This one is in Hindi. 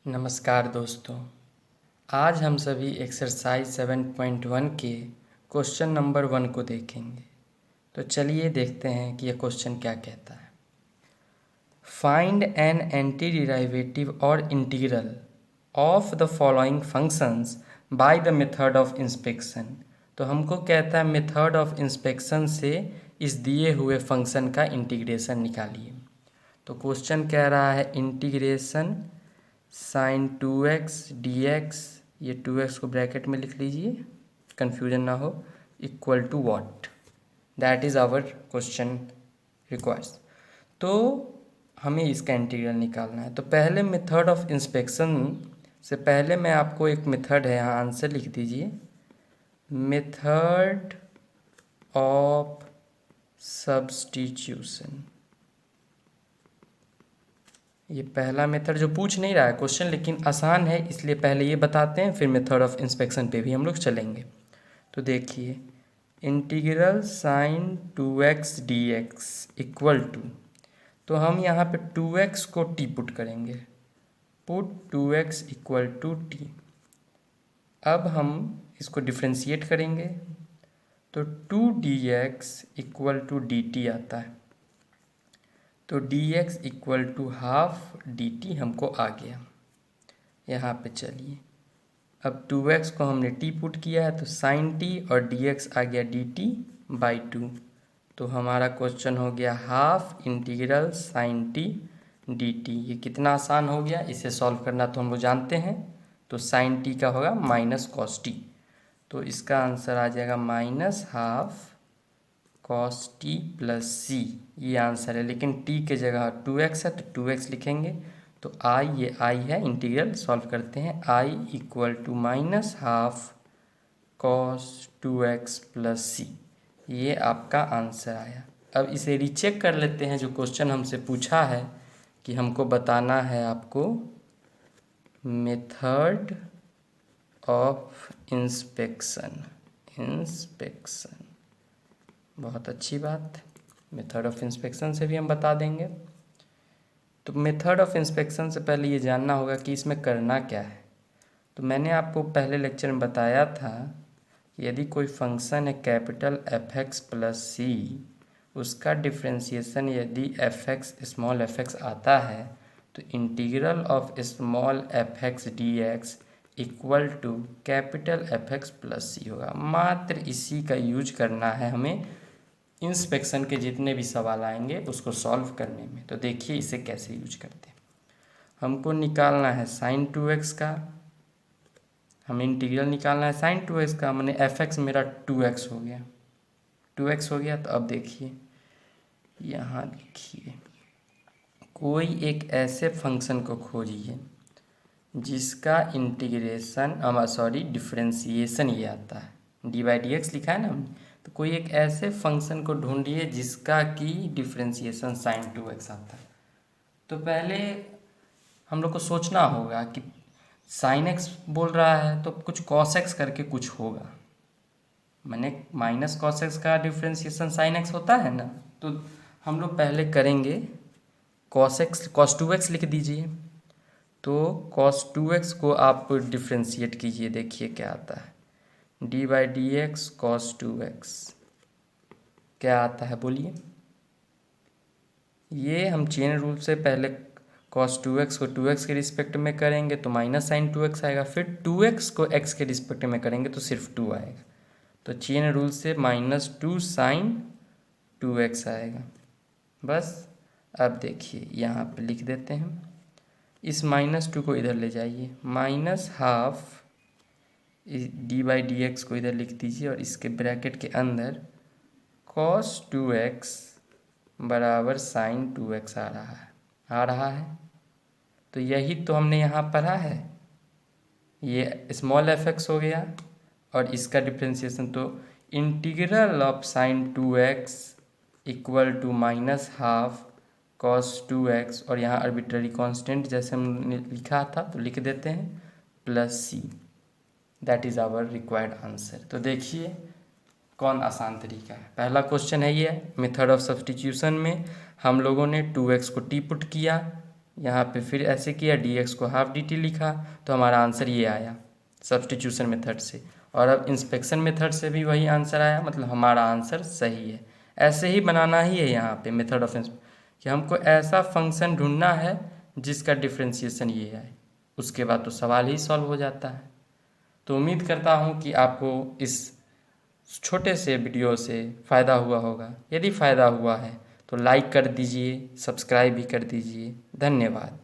नमस्कार दोस्तों। आज हम सभी एक्सरसाइज 7.1 के क्वेश्चन नंबर 1 को देखेंगे। तो चलिए देखते हैं कि यह क्वेश्चन क्या कहता है। फाइंड एन एंटी डिराइवेटिव और integral of the following functions by the method of inspection. तो हमको कहता है मेथड ऑफ इंस्पेक्शन से इस दिए हुए फंक्शन का इंटीग्रेशन निकालिए। तो क्वेश्चन कह रहा है इंटीग्रेशन साइन 2x dx, ये 2x को ब्रैकेट में लिख लीजिए, कन्फ्यूजन ना हो, equal to what. That is our question requires. तो हमें इसका इंटीग्रल निकालना है। तो पहले मेथड ऑफ इंस्पेक्शन से पहले मैं आपको एक मेथड है, यहाँ आंसर लिख दीजिए। मेथड ऑफ सब्स्टिट्यूशन, ये पहला मेथड जो पूछ नहीं रहा है क्वेश्चन, लेकिन आसान है, इसलिए पहले ये बताते हैं, फिर मेथड ऑफ इंस्पेक्शन पे भी हम लोग चलेंगे। तो देखिए, integral sine 2x dx equal to, तो हम यहाँ पे 2x को t पुट करेंगे, put 2x equal to t। अब हम इसको डिफ्रेंशिएट करेंगे तो 2dx इक्वल टू dt आता है। तो dx equal to half dt हमको आ गया। यहाँ पे चलिए, अब 2x को हमने t पुट किया है तो साइन t और dx आ गया dt बाई 2। तो हमारा क्वेश्चन हो गया half integral sine t dt। ये कितना आसान हो गया, इसे सॉल्व करना तो हम लोग जानते हैं। तो साइन t का होगा माइनस कॉस t, तो इसका आंसर आ जाएगा minus half cos T plus C, ये आंसर है। लेकिन t के जगह 2x है तो 2x लिखेंगे। तो i, ये i है, इंटीग्रल सॉल्व करते हैं। i equal to minus half cos 2x plus C, ये आपका आंसर आया। अब इसे रीचेक कर लेते हैं, जो क्वेश्चन हमसे पूछा है कि हमको बताना है आपको मेथड ऑफ इंस्पेक्शन। बहुत अच्छी बात, मेथड ऑफ इंस्पेक्शन से भी हम बता देंगे। तो मेथड ऑफ इंस्पेक्शन से पहले ये जानना होगा कि इसमें करना क्या है। तो मैंने आपको पहले लेक्चर में बताया था कि यदि कोई फंक्शन है capital F X plus C, उसका डिफ्रेंशिएशन यदि F X small F X आता है तो integral of small F X D X equal to capital F X plus C होगा। मात्र इसी का यूज करना है हमें इंस्पेक्शन के जितने भी सवाल आएंगे उसको सॉल्व करने में। तो देखिए इसे कैसे यूज करते हैं। हमको निकालना है साइन 2x का, हमें इंटीग्रल निकालना है साइन 2x का, मैंने एफ एक्स मेरा 2x हो गया, 2x हो गया। तो अब देखिए, यहाँ लिखिए, कोई एक ऐसे फंक्शन को खोजिए जिसका इंटीग्रेशन डिफ्रेंशिएशन ये आता है, डी बाई डी एक्स लिखा है ना हमने। तो कोई एक ऐसे फंक्शन को ढूंढिए जिसका कि डिफ्रेंशिएशन साइन 2x आता है। तो पहले हम लोग को सोचना होगा कि साइन x बोल रहा है तो कुछ कॉस x करके कुछ होगा। मैंने माइनस कॉस x का डिफ्रेंशिएशन साइन x होता है ना, तो हम लोग पहले करेंगे कॉस 2x लिख दीजिए। तो cos 2x को आप डिफ्रेंशिएट कीजिए, देखिए क्या आता है, d by D x cos 2x क्या आता है बोलिए। ये हम चेन रूल से पहले cos 2x को 2x के रिस्पेक्ट में करेंगे तो माइनस साइन 2x आएगा, फिर 2x को x के रिस्पेक्ट में करेंगे तो सिर्फ 2 आएगा। तो चेन रूल से -2 साइन 2x आएगा। बस अब देखिए यहाँ पे लिख देते हैं, इस -2 को इधर ले जाइए, minus half D by D x को इधर लिख दीजिए और इसके ब्रैकेट के अंदर cos 2x बराबर साइन 2x आ रहा है। तो यही तो हमने यहाँ पढ़ा है, ये स्मॉल एफ एक्स हो गया और इसका डिफ्रेंशिएशन, तो integral of sine 2x equal to minus half cos 2x, और यहाँ आर्बिट्ररी कांस्टेंट जैसे हमने लिखा था तो लिख देते हैं plus C. That is our required answer. तो देखिए कौन आसान तरीका है। पहला क्वेश्चन है ये, मेथड ऑफ सब्स्टिट्यूशन में हम लोगों ने 2x को t पुट किया, यहाँ पे फिर ऐसे किया, dx को हाफ dt लिखा, तो हमारा आंसर ये आया सब्स्टिट्यूशन मेथड से। और अब इंस्पेक्शन मेथड से भी वही आंसर आया, मतलब हमारा आंसर सही है। ऐसे ही बनाना ही है यहाँ पे मेथड ऑफ कि हमको ऐसा फंक्शन ढूंढना है जिसका डिफ्रेंशिएशन ये है, उसके बाद तो सवाल ही सॉल्व हो जाता है। तो उम्मीद करता हूँ कि आपको इस छोटे से वीडियो से फ़ायदा हुआ होगा। यदि फ़ायदा हुआ है तो लाइक कर दीजिए, सब्सक्राइब भी कर दीजिए। धन्यवाद।